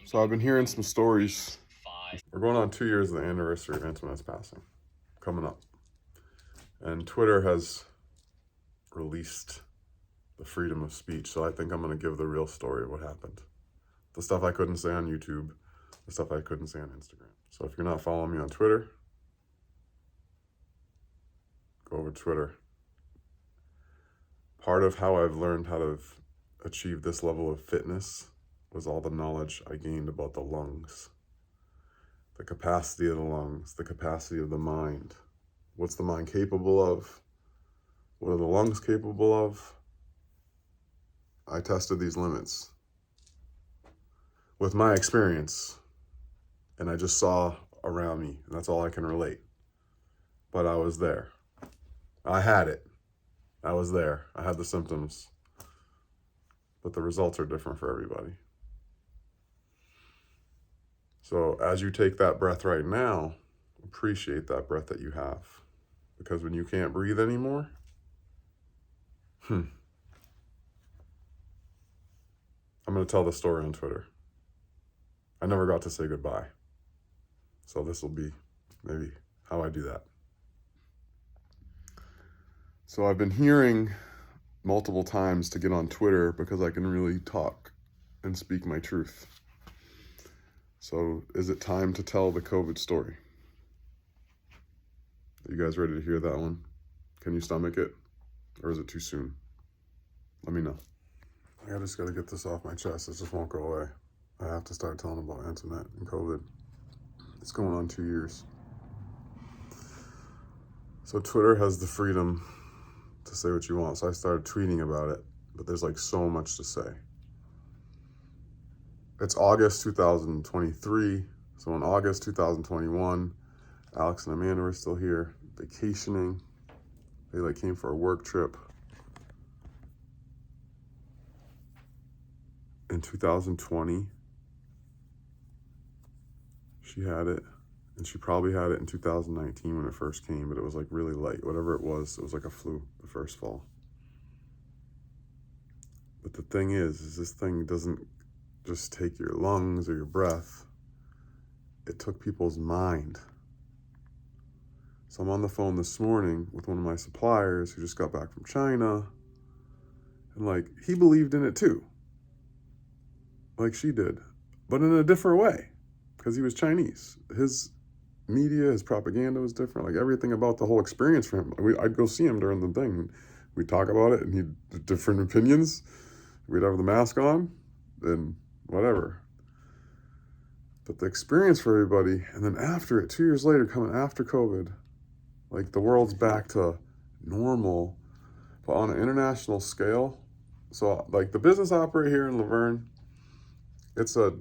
So I've been hearing some stories. We're going on 2 years of the anniversary of Antoinette's passing, coming up. And Twitter has released the freedom of speech. So I think I'm going to give the real story of what happened. The stuff I couldn't say on YouTube, the stuff I couldn't say on Instagram. So if you're not following me on Twitter, go over to Twitter. Part of how I've learned how to achieve this level of fitness was all the knowledge I gained about the lungs, the capacity of the lungs, the capacity of the mind. What's the mind capable of? What are the lungs capable of? I tested these limits with my experience, and I just saw around me, and that's all I can relate. But I was there. I had it. I was there. I had the symptoms. But the results are different for everybody. So as you take that breath right now, appreciate that breath that you have. Because when you can't breathe anymore, I'm going to tell the story on Twitter. I never got to say goodbye. So this will be maybe how I do that. So I've been hearing multiple times to get on Twitter because I can really talk and speak my truth. So is it time to tell the COVID story? Are you guys ready to hear that one? Can you stomach it? Or is it too soon? Let me know. I just got to get this off my chest. It just won't go away. I have to start telling about Antoinette and COVID. It's going on 2 years. So Twitter has the freedom to say what you want. So I started tweeting about it, but there's like so much to say. It's August 2023. So in August 2021, Alex and Amanda were still here vacationing. They came for a work trip. In 2020, she had it, and she probably had it in 2019 when it first came, but it was really light. Whatever it was like a flu the first fall. But the thing is this thing doesn't just take your lungs or your breath. It took people's mind. So I'm on the phone this morning with one of my suppliers who just got back from China, and he believed in it too. Like she did, but in a different way, because he was Chinese. His media, his propaganda was different. Everything about the whole experience for him. I'd go see him during the thing. We'd talk about it, and he'd different opinions. We'd have the mask on, and whatever. But the experience for everybody, and then after it, 2 years later, coming after COVID, the world's back to normal, but on an international scale. So the business I operate here in Laverne, it's a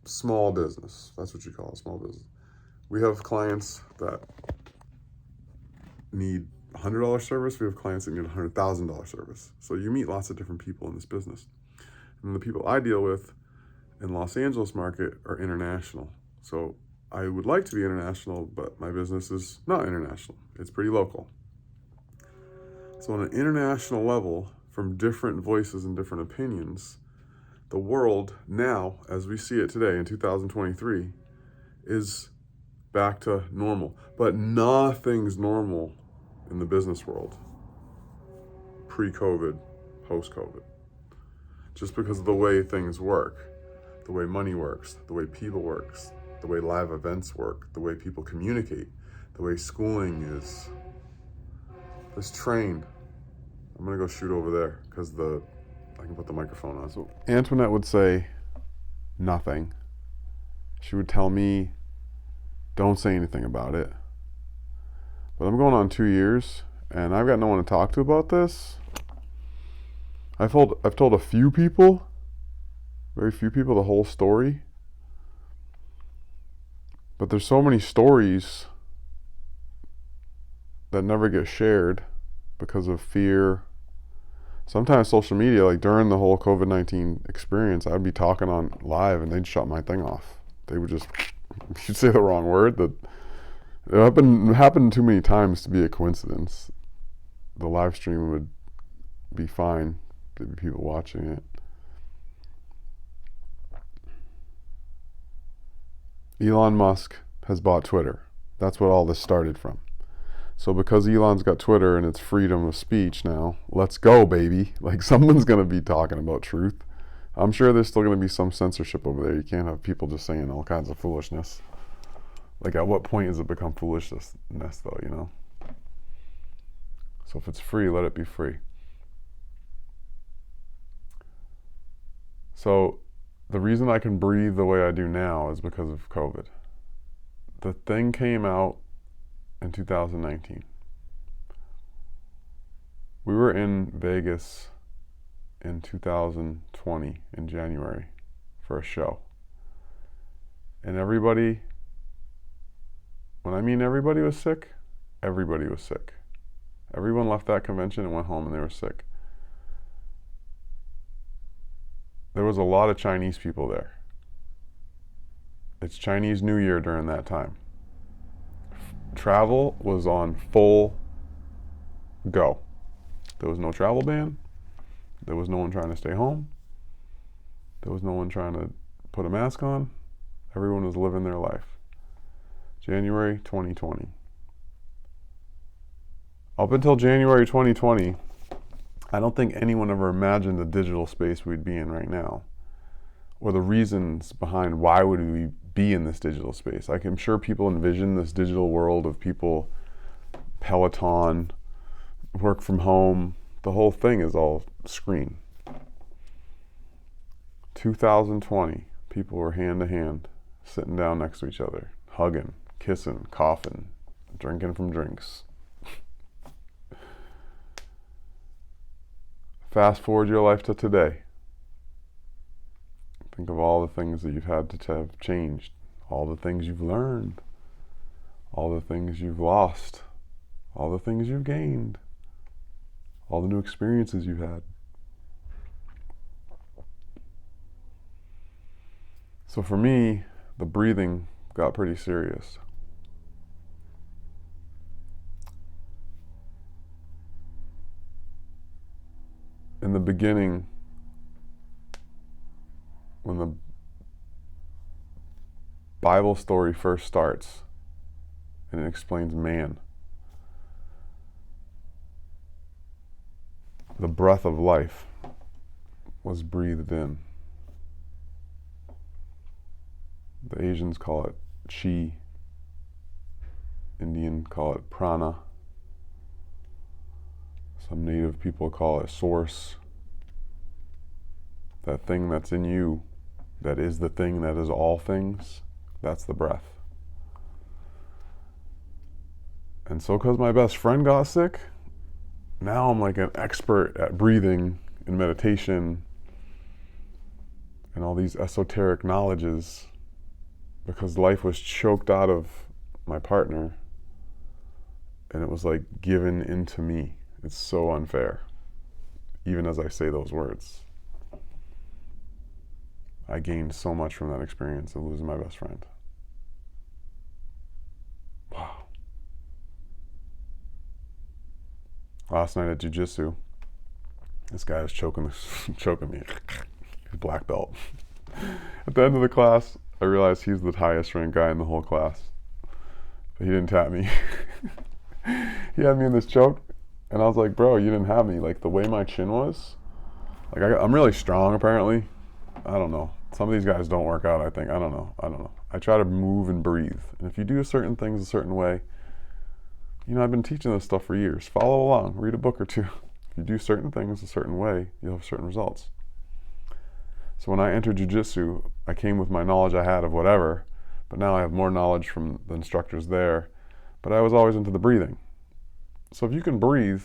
small business. That's what you call a small business. We have clients that need $100 service. We have clients that need $100,000 service. So you meet lots of different people in this business. And the people I deal with in Los Angeles market are international. So I would like to be international, but my business is not international. It's pretty local. So on an international level, from different voices and different opinions, the world now, as we see it today in 2023, is back to normal. But nothing's normal in the business world pre-COVID, post-COVID. Just because of the way things work, the way money works, the way people works, the way live events work, the way people communicate, the way schooling is. This train, I'm gonna go shoot over there because I can put the microphone on. So Antoinette would say nothing. She would tell me, don't say anything about it. But I'm going on 2 years, and I've got no one to talk to about this. I've told a few people, very few people, the whole story. But there's so many stories that never get shared because of fear. Sometimes social media, during the whole COVID-19 experience, I'd be talking on live and they'd shut my thing off. They would just, you'd say the wrong word. That it happened too many times to be a coincidence. The live stream would be fine. There'd be people watching it. Elon Musk has bought Twitter. That's what all this started from. So because Elon's got Twitter and it's freedom of speech now, let's go, baby. Like, someone's going to be talking about truth. I'm sure there's still going to be some censorship over there. You can't have people just saying all kinds of foolishness. Like, at what point does it become foolishness, though, you know? So if it's free, let it be free. So the reason I can breathe the way I do now is because of COVID. The thing came out in 2019. We were in Vegas in 2020 in January for a show. And everybody, when I mean everybody was sick, everybody was sick. Everyone left that convention and went home and they were sick. There was a lot of Chinese people there. It's Chinese New Year during that time. Travel was on full go. There was no travel ban. There was no one trying to stay home. There was no one trying to put a mask on. Everyone was living their life. January 2020. Up until January 2020, I don't think anyone ever imagined the digital space we'd be in right now, or the reasons behind why would we be in this digital space. I'm sure people envision this digital world of people, Peloton, work from home. The whole thing is all screen. 2020, people were hand to hand, sitting down next to each other, hugging, kissing, coughing, drinking from drinks. Fast forward your life to today. Think of all the things that you've had to have changed, all the things you've learned, all the things you've lost, all the things you've gained, all the new experiences you've had. So for me, the breathing got pretty serious. In the beginning, when the Bible story first starts and it explains man, the breath of life was breathed in. The Asians call it chi. Indian call it prana. Some native people call it source. That thing that's in you, that is the thing that is all things, that's the breath. And so because my best friend got sick, now I'm like an expert at breathing and meditation and all these esoteric knowledges, because life was choked out of my partner and it was like given into me. It's so unfair, even as I say those words. I gained so much from that experience of losing my best friend. Wow. Last night at jiu-jitsu, this guy was choking me. He's black belt. At the end of the class, I realized he's the highest ranked guy in the whole class. But he didn't tap me. He had me in this choke, and I was like, bro, you didn't have me. Like, the way my chin was, like, I'm really strong, apparently. I don't know. Some of these guys don't work out, I think. I don't know. I try to move and breathe. And if you do certain things a certain way, you know, I've been teaching this stuff for years. Follow along, read a book or two. If you do certain things a certain way, you'll have certain results. So when I entered jiu-jitsu, I came with my knowledge I had of whatever, but now I have more knowledge from the instructors there. But I was always into the breathing. So if you can breathe,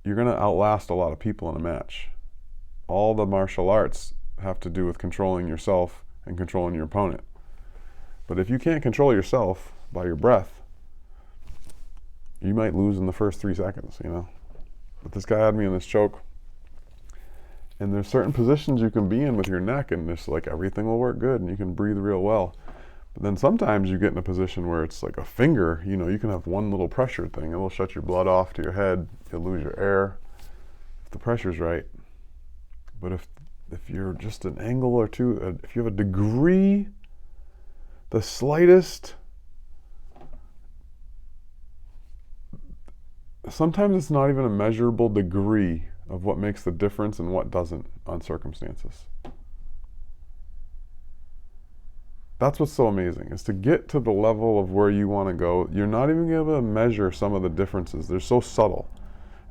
you're going to outlast a lot of people in a match. All the martial arts have to do with controlling yourself and controlling your opponent. But if you can't control yourself by your breath, you might lose in the first 3 seconds, you know. But this guy had me in this choke. And there's certain positions you can be in with your neck and just like everything will work good and you can breathe real well. But then sometimes you get in a position where it's like a finger, you know, you can have one little pressure thing. It will shut your blood off to your head. You'll lose your air if the pressure's right. But if you're just an angle or two, if you have a degree The slightest, sometimes it's not even a measurable degree of what makes the difference and what doesn't on circumstances. That's what's so amazing, is to get to the level of where you want to go. You're not even able to measure some of the differences. They're so subtle.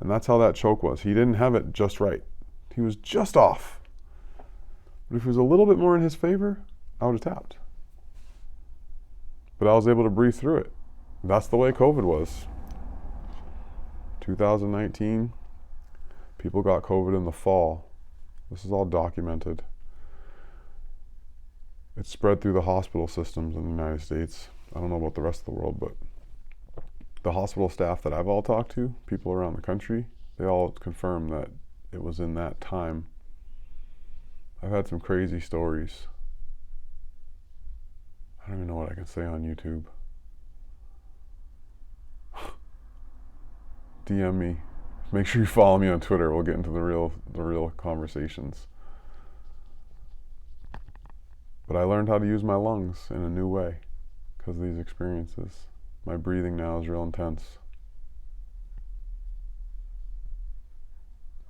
And that's how that choke was. He didn't have it just right. He was just off. But if he was a little bit more in his favor, I would have tapped. But I was able to breathe through it. That's the way COVID was. 2019, people got COVID in the fall. This is all documented. It spread through the hospital systems in the United States. I don't know about the rest of the world, but the hospital staff that I've all talked to, people around the country, they all confirm that it was in that time. I've had some crazy stories. I don't even know what I can say on YouTube. DM me. Make sure you follow me on Twitter. We'll get into the real conversations. But I learned how to use my lungs in a new way because of these experiences. My breathing now is real intense.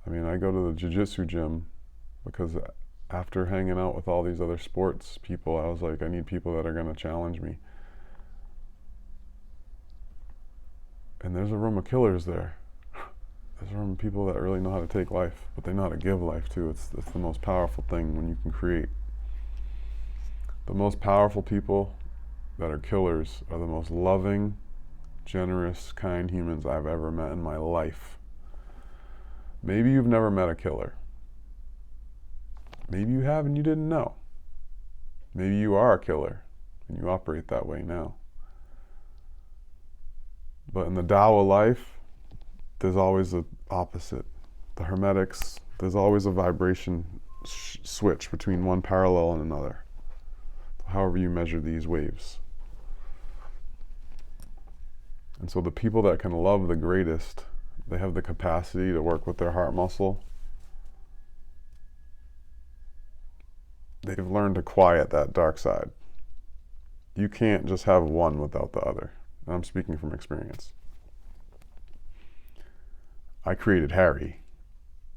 I mean, I go to the jiu-jitsu gym because after hanging out with all these other sports people, I was like, I need people that are going to challenge me. And there's a room of killers there. There's a room of people that really know how to take life, but they know how to give life too. It's the most powerful thing when you can create. The most powerful people that are killers are the most loving, generous, kind humans I've ever met in my life. Maybe you've never met a killer. Maybe you have and you didn't know. Maybe you are a killer and you operate that way now. But in the Tao of life, there's always the opposite. The Hermetics, there's always a vibration switch between one parallel and another. However you measure these waves. And so the people that can love the greatest, they have the capacity to work with their heart muscle. They've learned to quiet that dark side. You can't just have one without the other. And I'm speaking from experience. I created Harry.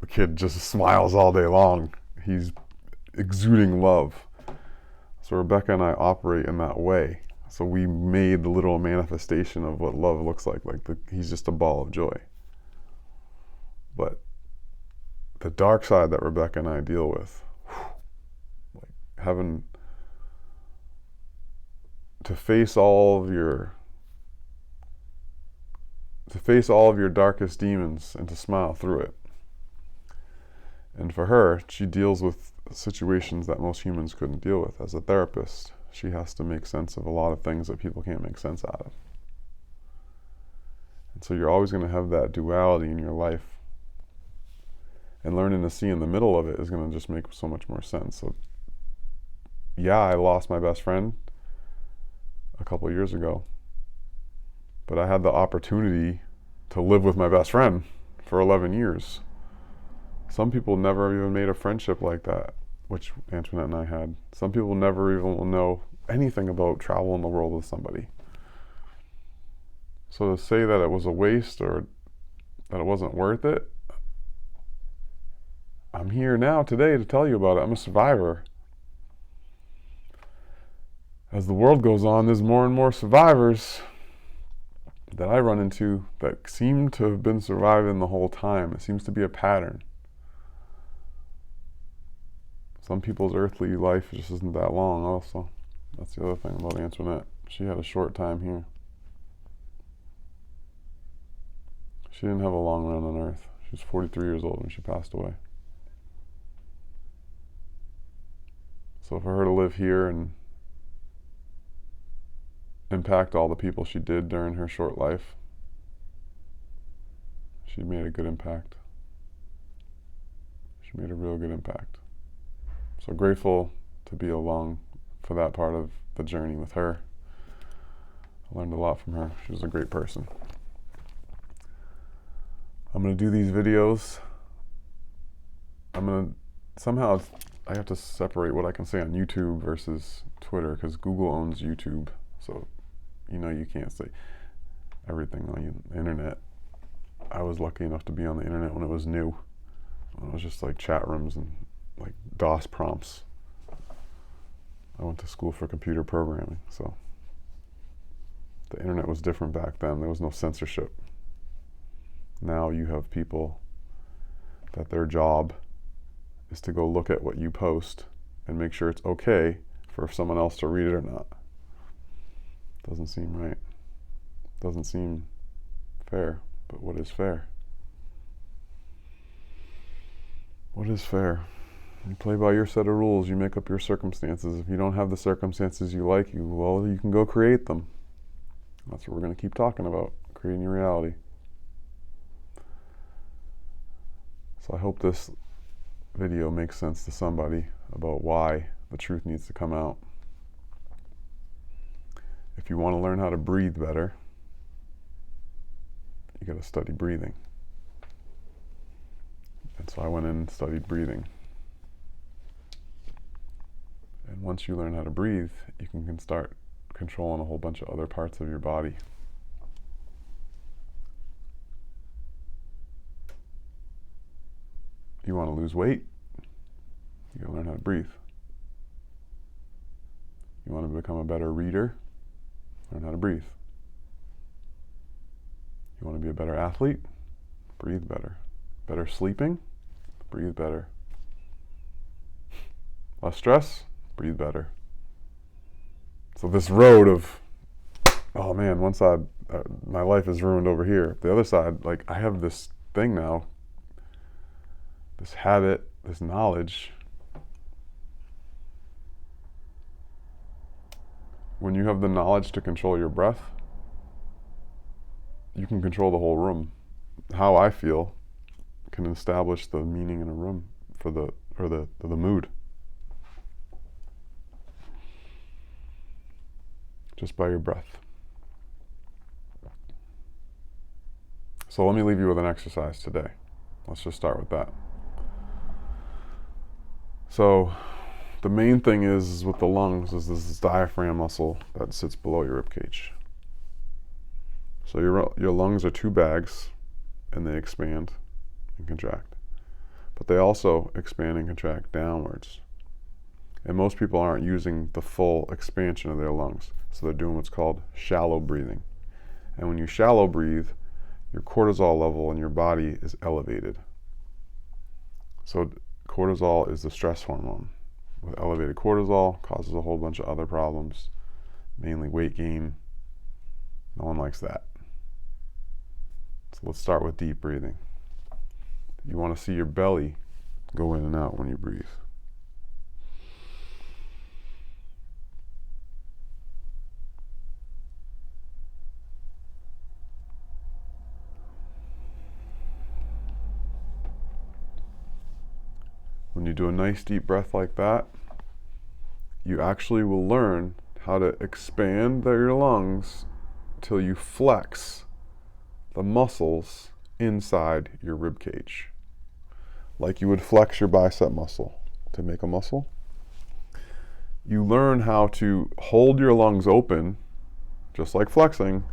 The kid just smiles all day long. He's exuding love. So Rebecca and I operate in that way. So we made the little manifestation of what love looks like. He's just a ball of joy. But the dark side that Rebecca and I deal with, like having to face all of your darkest demons and to smile through it. And for her, she deals with situations that most humans couldn't deal with. As a therapist, she has to make sense of a lot of things that people can't make sense out of. And so you're always going to have that duality in your life. And learning to see in the middle of it is going to just make so much more sense. So, yeah, I lost my best friend a couple of years ago. But I had the opportunity to live with my best friend for 11 years. Some people never even made a friendship like that, which Antoinette and I had. Some people never even will know anything about traveling the world with somebody. So to say that it was a waste or that it wasn't worth it, I'm here now today to tell you about it. I'm a survivor. As the world goes on, there's more and more survivors that I run into that seem to have been surviving the whole time. It seems to be a pattern. Some people's earthly life just isn't that long also. That's the other thing about Antoinette. She had a short time here. She didn't have a long run on earth. She was 43 years old when she passed away. So for her to live here and impact all the people she did during her short life, she made a good impact. She made a real good impact. So grateful to be along for that part of the journey with her. I learned a lot from her. She was a great person. I'm going to do these videos. I'm going to somehow, I have to separate what I can say on YouTube versus Twitter, because Google owns YouTube. So, you can't say everything on the internet. I was lucky enough to be on the internet when it was new. When it was just like chat rooms and like DOS prompts. I went to school for computer programming, so the internet was different back then. There was no censorship. Now you have people that their job is to go look at what you post and make sure it's okay for someone else to read it or not. Doesn't seem right. Doesn't seem fair. But what is fair? What is fair? You play by your set of rules. You make up your circumstances. If you don't have the circumstances you like, you can go create them. That's what we're going to keep talking about, creating your reality. So I hope this video makes sense to somebody about why the truth needs to come out. If you want to learn how to breathe better, you got to study breathing. And so I went in and studied breathing. And once you learn how to breathe, you can start controlling a whole bunch of other parts of your body. You want to lose weight? You gotta learn how to breathe. You want to become a better reader? Learn how to breathe. You want to be a better athlete? Breathe better. Better sleeping? Breathe better. Less stress? Breathe better. So this road of, oh man, one side, my life is ruined over here. The other side, like I have this thing now, this habit, this knowledge. When you have the knowledge to control your breath, you can control the whole room. How I feel can establish the meaning in a room for the mood. Just by your breath. So let me leave you with an exercise today. Let's just start with that. So the main thing is with the lungs is this diaphragm muscle that sits below your rib cage. So your lungs are two bags, and they expand and contract. But they also expand and contract downwards. And most people aren't using the full expansion of their lungs. So they're doing what's called shallow breathing. And when you shallow breathe, your cortisol level in your body is elevated. So cortisol is the stress hormone. With elevated cortisol, causes a whole bunch of other problems, mainly weight gain. No one likes that. So let's start with deep breathing. You want to see your belly go in and out when you breathe. When you do a nice deep breath like that, you actually will learn how to expand your lungs till you flex the muscles inside your rib cage. Like you would flex your bicep muscle to make a muscle. You learn how to hold your lungs open, just like flexing,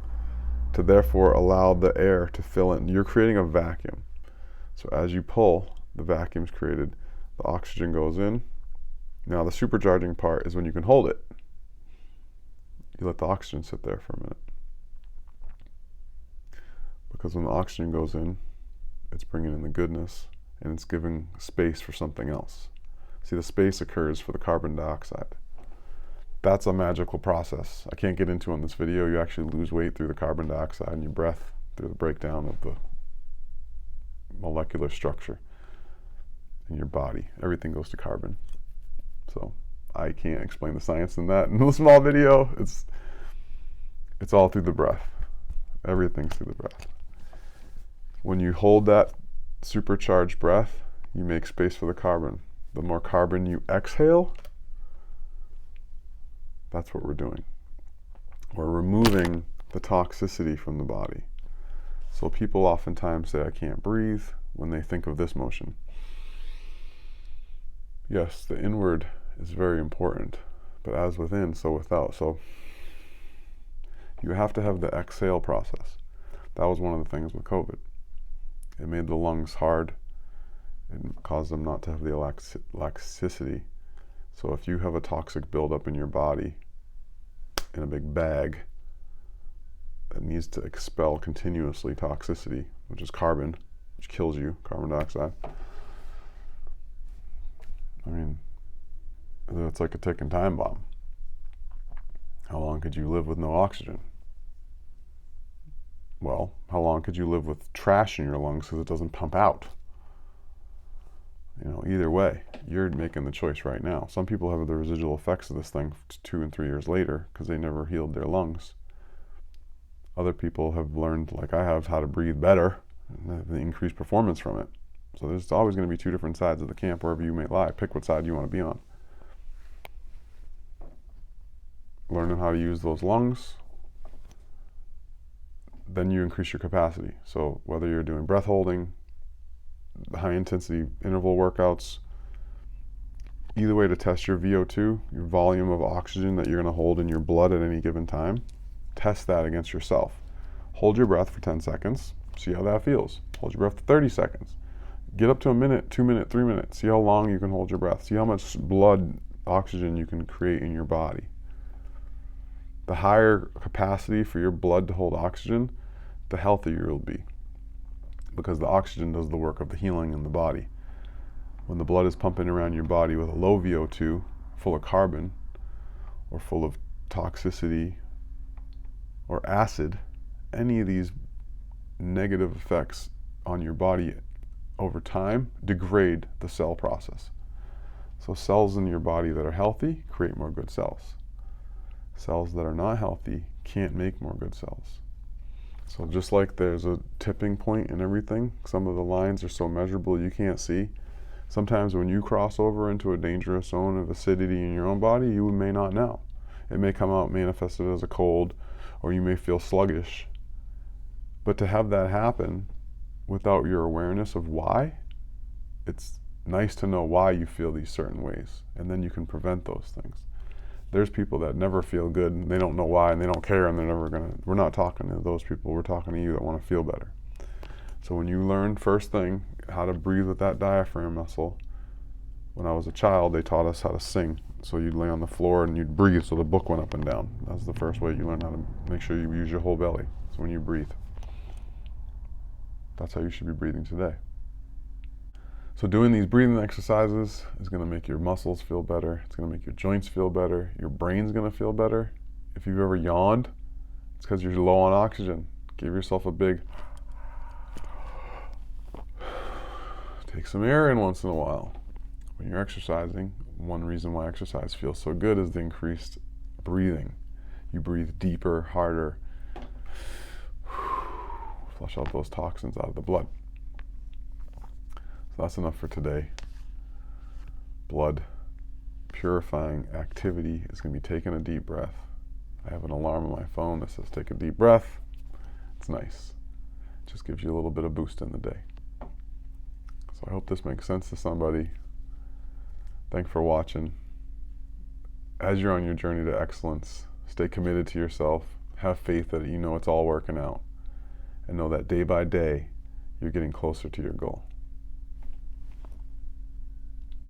to therefore allow the air to fill in. You're creating a vacuum. So as you pull, the vacuum's created. The oxygen goes in. Now the supercharging part is when you can hold it. You let the oxygen sit there for a minute. Because when the oxygen goes in, it's bringing in the goodness and it's giving space for something else. See, the space occurs for the carbon dioxide. That's a magical process. I can't get into in this video. You actually lose weight through the carbon dioxide in your breath, through the breakdown of the molecular structure in your body. Everything goes to carbon. So I can't explain the science in that in a small video. It's all through the breath. Everything's through the breath. When you hold that supercharged breath, you make space for the carbon. The more carbon you exhale, that's what we're doing. We're removing the toxicity from the body. So people oftentimes say, I can't breathe, when they think of this motion. Yes, the inward is very important, but as within, so without. So you have to have the exhale process. That was one of the things with COVID. It made the lungs hard and caused them not to have the elasticity. So if you have a toxic buildup in your body in a big bag that needs to expel continuously toxicity, which is carbon, which kills you, carbon dioxide. I mean, it's like a ticking time bomb. How long could you live with no oxygen? Well, how long could you live with trash in your lungs because it doesn't pump out? You know, either way, you're making the choice right now. Some people have the residual effects of this thing 2 and 3 years later because they never healed their lungs. Other people have learned, like I have, how to breathe better and have the increased performance from it. So there's always going to be two different sides of the camp wherever you may lie. Pick what side you want to be on. Learning how to use those lungs, then you increase your capacity. So whether you're doing breath holding, high intensity interval workouts, either way to test your VO2, your volume of oxygen that you're going to hold in your blood at any given time, test that against yourself. Hold your breath for 10 seconds, see how that feels. Hold your breath for 30 seconds. Get up to a minute, 2 minutes, 3 minutes. See how long you can hold your breath. See how much blood oxygen you can create in your body. The higher capacity for your blood to hold oxygen, the healthier you'll be. Because the oxygen does the work of the healing in the body. When the blood is pumping around your body with a low VO2, full of carbon, or full of toxicity, or acid, any of these negative effects on your body over time degrade the cell process. So cells in your body that are healthy create more good cells. Cells that are not healthy can't make more good cells. So just like there's a tipping point in everything, some of the lines are so measurable you can't see. Sometimes when you cross over into a dangerous zone of acidity in your own body, you may not know. It may come out manifested as a cold, or you may feel sluggish. But to have that happen without your awareness of why, it's nice to know why you feel these certain ways, and then you can prevent those things. There's people that never feel good, and they don't know why, and they don't care, and they're never gonna, we're not talking to those people, we're talking to you that wanna feel better. So when you learn, first thing, how to breathe with that diaphragm muscle, when I was a child, they taught us how to sing. So you'd lay on the floor and you'd breathe so the book went up and down. That's the first way you learn how to make sure you use your whole belly. So when you breathe. That's how you should be breathing today. So doing these breathing exercises is going to make your muscles feel better. It's going to make your joints feel better. Your brain's going to feel better. If you've ever yawned, it's because you're low on oxygen. Give yourself a big... Take some air in once in a while. When you're exercising, one reason why exercise feels so good is the increased breathing. You breathe deeper, harder. Flush out those toxins out of the blood. So that's enough for today. Blood purifying activity is going to be taking a deep breath. I have an alarm on my phone that says take a deep breath. It's nice. It just gives you a little bit of boost in the day. So I hope this makes sense to somebody. Thanks for watching. As you're on your journey to excellence, stay committed to yourself. Have faith that you know it's all working out. And know that day by day, you're getting closer to your goal.